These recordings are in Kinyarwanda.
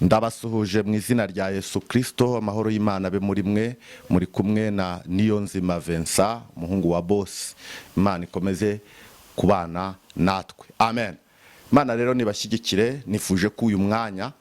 Ndabasuhuje mu izina rya Yesu Kristo, amahoro y'Imana be muri mwe, muri kumwe na Niyonzima Vincent, umuhungu wa wabosi. Imana ikomeze kubana natwe. Amen. Imana rero nibashyigikire, nifuje ko uyu mwanya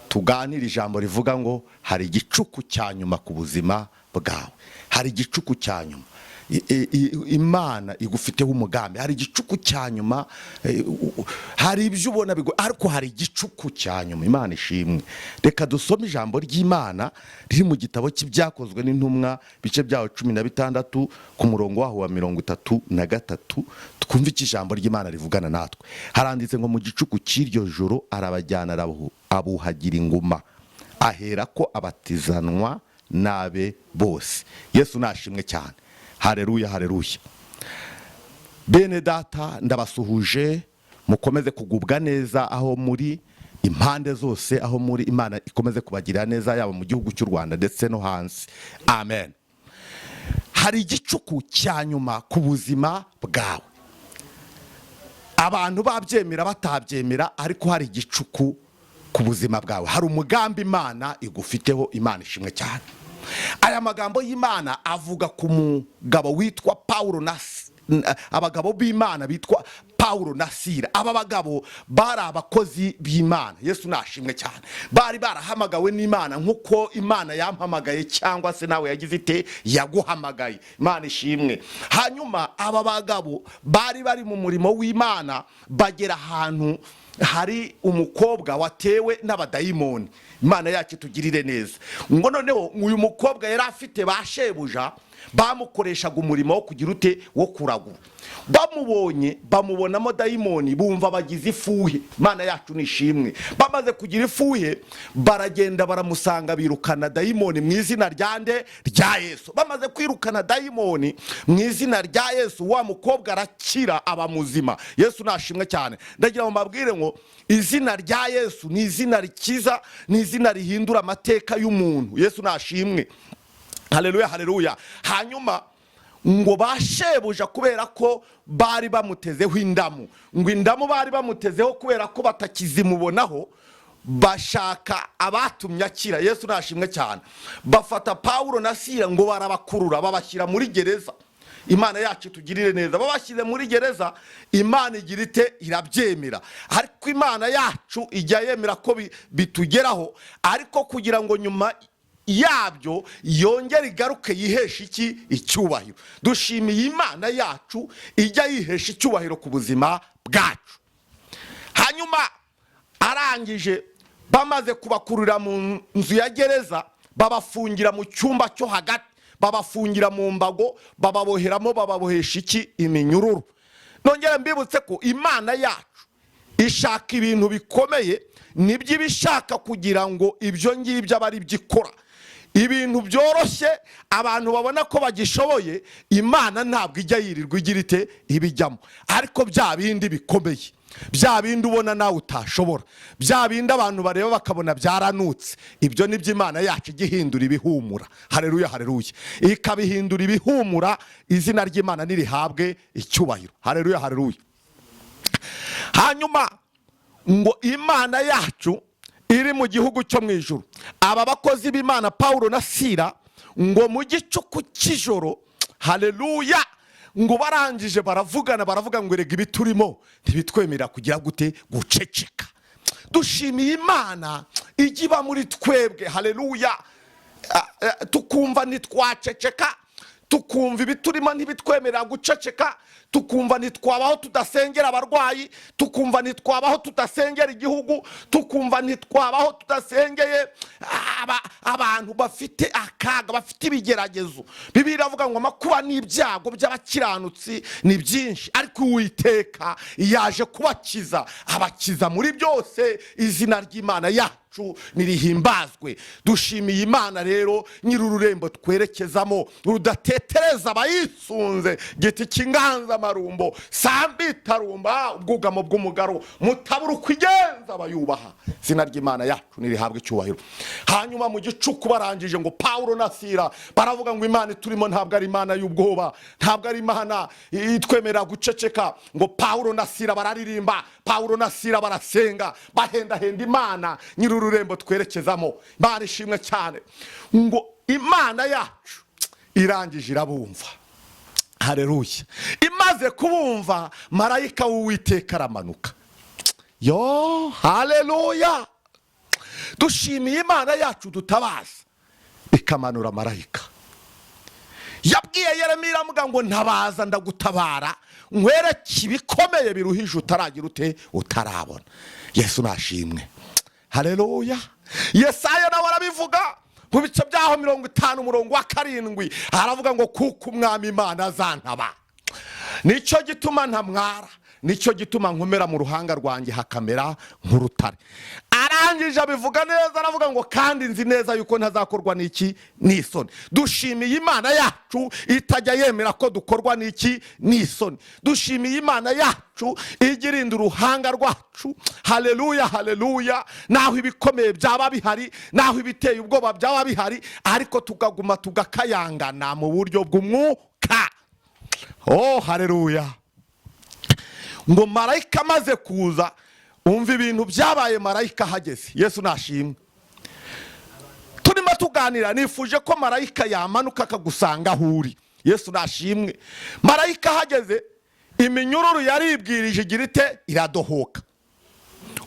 tuganira ijambo rivuga ngo hari igicuku cya nyuma ku buzima bwawe. Hari igicuku cya nyuma. Imana igufiteho umugambi. Hari igicuku cya nyuma, hari ibyo ubona bigo, ariko hari igicuku cya nyuma. Imana ishimwe. Reka dusome ijambo ry'Imana riri mu gitabo cy'ibyakozwe n'intumwa, bice byaho 16 ku murongo waho wa 33, twumve iki ijambo ry'Imana rivugana natwe. Haranditse ngo mu gicuku cy'iryo joro arabajyana abuhagira inguma, ahera ko abatizanwa nabe bose. Yesu nashimwe cyane. Haleluya, haleluya. Bene data, ndabasuhuje, mukomeze kugubwa neza aho muri, impande zose aho muri. Imana ikomeze kubagirira neza, yaba mu gihugu cy'u Rwanda ndetse no hanze. Amen. Hari igicuku cya nyuma ku buzima bwawe. Abantu babyemera batabyemera, ariko hari igicuku ku buzima bwawe. Hari umugambi Imana igufiteho. Imana ishimwe cyane. Aya magambo y'Imana avuga ku mugabo witwa Paulo na abagabo b'Imana bitwa Paulo na Sila. Aba bagabo bari abakozi b'Imana. Yesu nashimwe cyane. Bari barahamagawe n'Imana nkuko Imana yampamagaye, cyangwa se nawe yagize ite yaguhamagaye. Imana ishimwe. Hanyuma aba bagabo bari mu murimo w'Imana, bagera ahantu hari umukobwa watewe n'abadayimoni. Imana yacu tugirire neza. Ngo noneho uyu mukobwa yari afite bashebuja, bamukoreshaga umurimo wo kugira ute wo kuragura. Bamubonye, bamubonamo dayimoni, bumva bagize ifuhe. Imana yacu nishimwe. Bamaze kugira ifuhe, baragenda baramusanga, birukana dayimoni mu izina ryande rya Yesu. Bamaze kwirukana dayimoni mu izina rya Yesu, wa mukobwa arakira, aba muzima. Yesu nashimwe cyane. Ndagira ngo mbabwire ngo izina rya Yesu ni izina rikiza, ni izina rihindura amateka y'umuntu. Yesu nashimwe. Haleluya, haleluya. Hanyuma ngo bashebuja kubera ko bari bamutezeho indamu. Ngo indamu bari bamutezeho kubera ko batakizimubonaho, bashaka abatumye akira. Yesu nashimwe cyane. Bafata Paulo na Sila ngo barabakurura, babashyira muri gereza. Imana yacu tugirire neza. Babashyize muri gereza, Imana igira ite irabyemera. Ariko Imana yacu ijya yemera ko bitugeraho, ariko kugira ngo nyuma yabyo yongera igaruke yihesha iki icyubahiro. Dushimiye Imana yacu ijya yihesha icyubahiro ku buzima bwacu. Hanyuma arangije, bamaze kubakurira mu nzu ya gereza, babafungira mu cyumba cyo hagati, babafungira mu mbago, bababoheramo, bababohesha iki iminyururu. Nongera mbibutse ko Imana yacu ishaka ibintu bikomeye, nibyo ibishaka kugira ngo ibyo ngibyo abari byikora. Ibintu byoroshye abantu babona ko bagishoboye, Imana ntabwo ijya yirirwa igira ite ibijyamo. Ariko bya bindi bikomeye, bya bindi ubona nawe utashobora, bya bindi abantu bareba bakabona byaranutse, ibyo nibyo Imana yacu igihindura ibihumura. Haleluya, haleluya. Ikabihindura ibihumura. Izina ry'Imana nirihabwe icyubahiro. Haleluya, haleluya. Hanyuma ngo Imana yacu iri mu gihugu cyo mu ijuru, aba bakozi b'Imana Paulo na Sila ngo mu gicuku cy'ijoro, haleluya, ngo barangije baravuga ngo erega ibiturimo ntibitwemerera kugira gute guceceka. Dushimiye Imana igiba muri twebwe. Haleluya. Tukumva ntitwaceceka, tukumva ibiturimo ntibitwemerera guceceka, tukumva ntitwabaho tudasengera abarwayi, tukumva ntitwabaho tudasengera igihugu, tukumva ntitwabaho tudasengeye abantu bafite akaga, bafite ibigeragezo. Bibiliya iravuga ngo amakuba n'ibyago by'abakiranutsi ni byinshi, ariko Uwiteka yaje kubakiza, abakiza muri byose. Izina ry'Imana yacu nirihimbazwe. Dushimiye Imana rero nyir'ururembo twerekezamo, rudatetereza abayisunze, giti cy'inganza marumbo, sambitarumba, ubwugamo bw'umugaro, mutabura ukwigenza abayubaha. Izina ry'Imana yacu nirihabwe icyubahiro. Hanyuma mu gicuku barangije ngo Paulo na Sila baravuga ngo Imana turimo ntabwo ari Imana y'ubwoba, ntabwo ari Imana itwemerera guceceka. Ngo Paulo na Sila bararirimba, Paulo na Sila barasenga, bahendahenda Imana nyir'ururembo rurembo twerekezamo. Imana ishimwe cyane. Ngo Imana yacu irangije irabumva. Haleluya. Imaze kubumva, marayika w'Uwiteka aramanuka. Yo, haleluya. Dushimiye Imana yacu dutabaza, ikamanura marayika. Yabwiye Yeremiya amuga ngo ntabaza ndagutabara, nkwereke ibikomeye biruhije utaragira ute utarabona. Yesu nashimwe. Haleluya. Yesaya nawe arabivuga mu bice byaho 50 umurongo wa 7 aravuga ngo kuko umwami Imana azantaba, nicyo gituma ntamwara, nicyo gituma nkomera mu ruhanga rwanjye hakamera nk'urutare. Arangije abivuga neza, aravuga ngo kandi nzi neza yuko ntazakorwa n'iki n'isoni. Dushimiye Imana yacu itajya yemera ko dukorwa n'iki n'isoni. Dushimiye Imana yacu igirinda uruhanga rwacu. Haleluya, haleluya. Naho ibikomeye byaba bihari, naho ibiteye ubwoba byaba bihari, ariko tukaguma tugakayangana mu buryo bw'umwuka. Oh, haleluya. Ngo marayika amaze kuza, umva ibintu byabaye marayika hageze. Yesu nashimwe. Turimo tuganira, nifuje ko marayika yamanuka akagusanga aho uri. Yesu nashimwe. Marayika hageze, iminyururu yaribwirije igira ite iradohoka.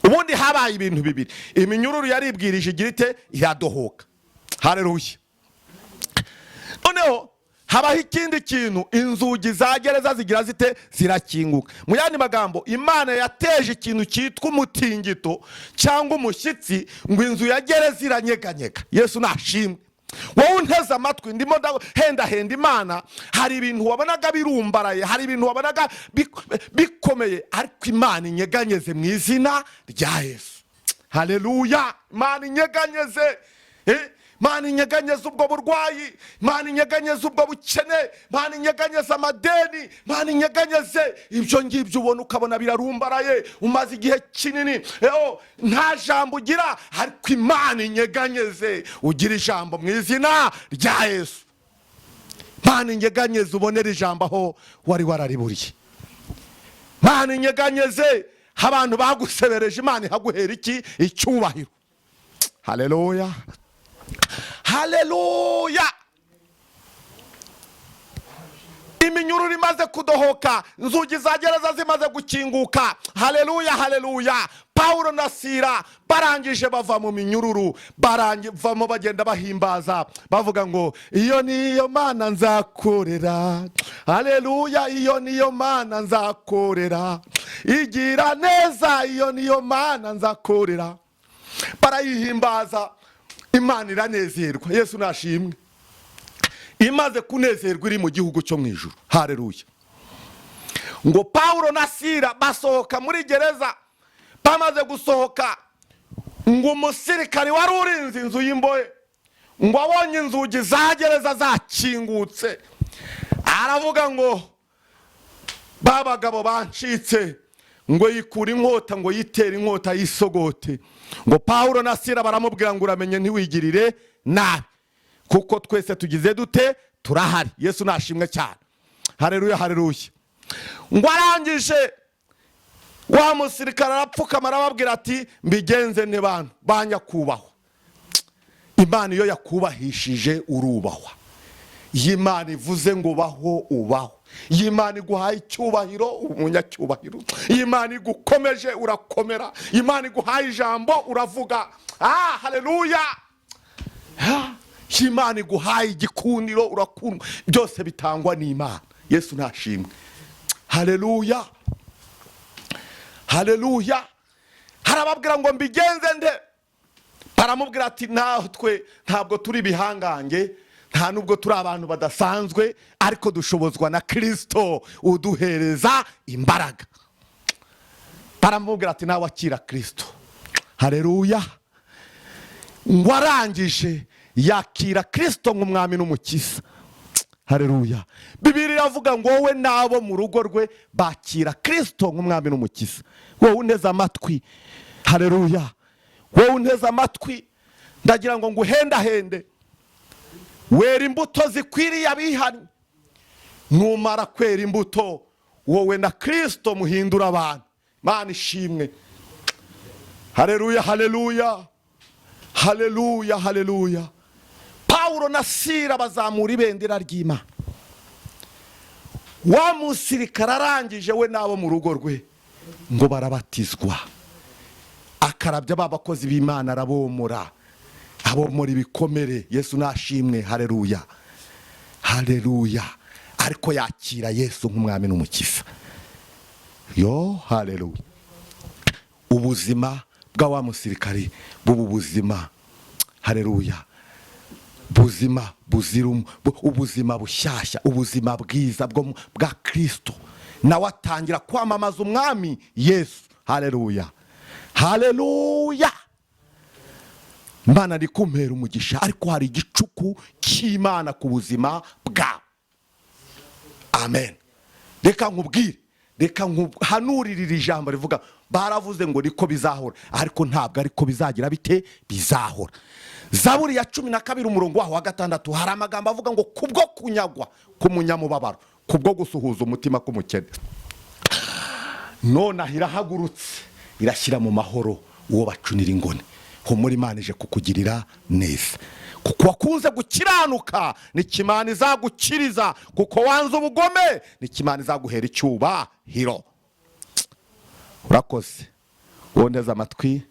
Ubundi habaye ibintu bibiri. Iminyururu yaribwirije igira ite iradohoka. Haleluya. Noneho habaho ikindi kintu, inzugi za gereza zigira zite zirakinguka. Mu yandi magambo, Imana yateje ikintu cyitwa umutingito cyangwa umushyitsi, ngo inzu ya gereza iranyeganyega. Yesu nashimwe. Wowe unteze amatwi, ndimo henda Imana, hari ibintu wabonaga birumbaraye, hari ibintu wabonaga bikomeye, ariko Imana inyeganyeze mu izina rya Yesu. Haleluya. Imana inyeganyeze. Imana inyeganyeze ubwo burwayi, Imana inyeganyeze ubwo bukene, Imana inyeganyeze amadeni, Imana inyeganyeze ibyo ngibyo ubona ukabona birarumbaraye, umaze igihe kinini nta jambo ugira, ariko Imana inyeganyeze ugira ijambo mu izina rya Yesu. Imana inyeganyeze ubonera ijambo aho wari warariburiye. Imana inyeganyeze abantu bagusebereje, Imana ihaguhera iki icyubahiro. Haleluya. Haleluya. Iminyururu imaze kudohoka, inzugi za gereza zimaze gukinguka. Haleluya, haleluya. Paulo na Sila barangije bava mu minyururu, bavamo bagenda bahimbaza bavuga ngo iyo niyo Mana nzakorera. Haleluya. Iyo niyo Mana nzakorera, igira neza, iyo niyo Mana nzakorera. Barayihimbaza, Imana iranezerwa. Yesu nashimwe. Imaze kunezerwa iri mu gihugu cyo mu ijuru. Haleluya. Ngo Paulo na Sila basohoka muri gereza, bamaze gusohoka, ngo umusirikari wari urinze inzu y'imbohe, ngo abonye inzugi za gereza zakingutse, aravuga ngo babagabo bancitse, ngo yikura inkota, ngo yitera inkota yisogote. Ngo Paulo na Sila baramubwira ngo uramenye ntiwigirire nabi, kuko twese tugize dute turahari. Yesu nashimwe cyane. Haleluya, haleluya. Ngo arangije wa musirikare arapfukama arababwira ati mbigenze ne bantu banyakubahwa. Imana iyo yakubahishije urubahwa. Imana ivuze ngo baho ubaho. Imana iguhaye icyubahiro umunyacyubahiro. Imana igukomeje urakomera. Imana iguhaye ijambo uravuga. Haleluya. Imana iguhaye igikundiro urakundwa. Byose bitangwa n'Imana. Yesu nashimwe. Haleluya. Haleluya. Harababwira ngo mbigenze nde, baramubwira ati natwe ntabwo turi bihangange, nta nubwo turi abantu badasanzwe, ariko dushobozwa na Kristo uduhereza imbaraga. Baramubwira ati nawe akira Kristo. Haleluya. Ngo arangije yakira Kristo nk'umwami n'umukiza. Haleluya. Bibiliya iravuga ngo wowe nabo mu rugo rwe bakira Kristo nk'umwami n'umukiza. Wowe unteze amatwi. Haleluya. Wowe unteze amatwi, ndagira ngo nguhendahende, wera imbuto zikwiriye abihannye. Numara kwera imbuto, wowe na Kristo muhindura abantu. Imana ishimwe. Haleluya, haleluya. haleluya haleluya. Pawulo na Sila bazamura ibendera ry'Imana. Wa musirikare arangije we n'abo mu rugo rwe ngo barabatizwa. Akarabya babakozi b'Imana arabomora, abomora ibikomere. Yesu nashimwe, haleluya haleluya. Ariko yakira Yesu nk'umwami n'umukiza. Yo haleluya. Ubuzima bwa wa musirikare bubu buzima, haleluya, buzima buzirumu, ubuzima bushyashya, ubuzima bwiza bwa Kristo. Nawe atangira kwamamaza umwami Yesu. Haleluya haleluya. Imana rikumpera umugisha, ariko hari igicuku cy'Imana ku buzima bwa. Amen. Reka nkubwire, reka nkuhanurire iri jambo rivuga baravuze ngo riko bizahora, ariko ntabwo ariko bizagira bite bizahora. Zaburi ya 12 umurongo waho wa 6 hari amagambo avuga ngo kubwo kunyagwa k'umunyamubabaro, kubwo gusuhuza umutima k'umukene, none irahagurutse irashyira mu mahoro uwo bacunira ingone. Humura, Imana ije kukugirira neza, kuko wakunze gukiranuka n'Imana izagukiriza, kuko wanze ubugome n'Imana izaguhera icyubahiro. Urakoze wondeza amatwi,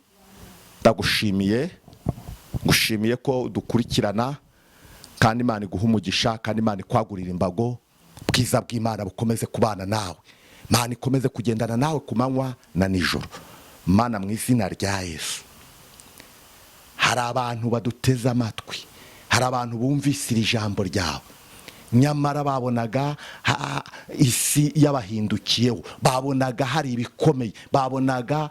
ndagushimiye, gushimiye ko dukurikirana, kandi Imana iguha umugisha, kandi Imana ikwagurira imbago. Bwiza bw'Imana bukomeze kubana nawe, Imana ikomeze kugendana nawe ku manywa na nijoro. Mana, mu izina rya Yesu, hari abantu baduteze amatwi, hari abantu bumvise iri jambo ryawe, nyamara babonaga isi yabahindukiyeho, babonaga hari ibikomeye, babonaga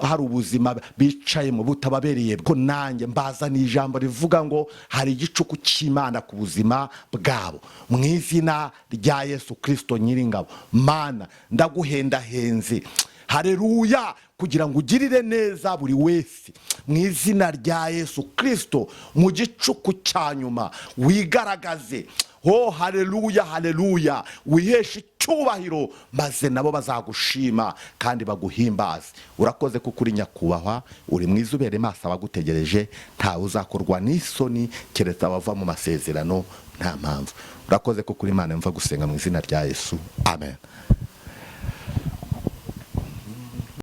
hari ubuzima bicaye mu butababereye. Ko nanjye mbazana ijambo rivuga ngo hari igicuku cy'Imana ku buzima bwabo, mu izina rya Yesu Kristo nyiringabo. Mana, ndaguhendahenze, haleluya, kugira ngo ugirire neza buri wese, mu izina rya Yesu Kristo. Mu gicuku cya nyuma wigaragaze, oh haleluya haleluya, wiheshe icyubahiro, maze nabo bazagushima kandi baguhimbaze. Urakoze kuko uri nyakubahwa, uri mwiza, ubere maso abagutegereje, ntawe uzakorwa n'isoni keretse abava mu masezerano nta mpamvu. Urakoze kuko uri Imana, mva gusenga mu izina rya Yesu, amen.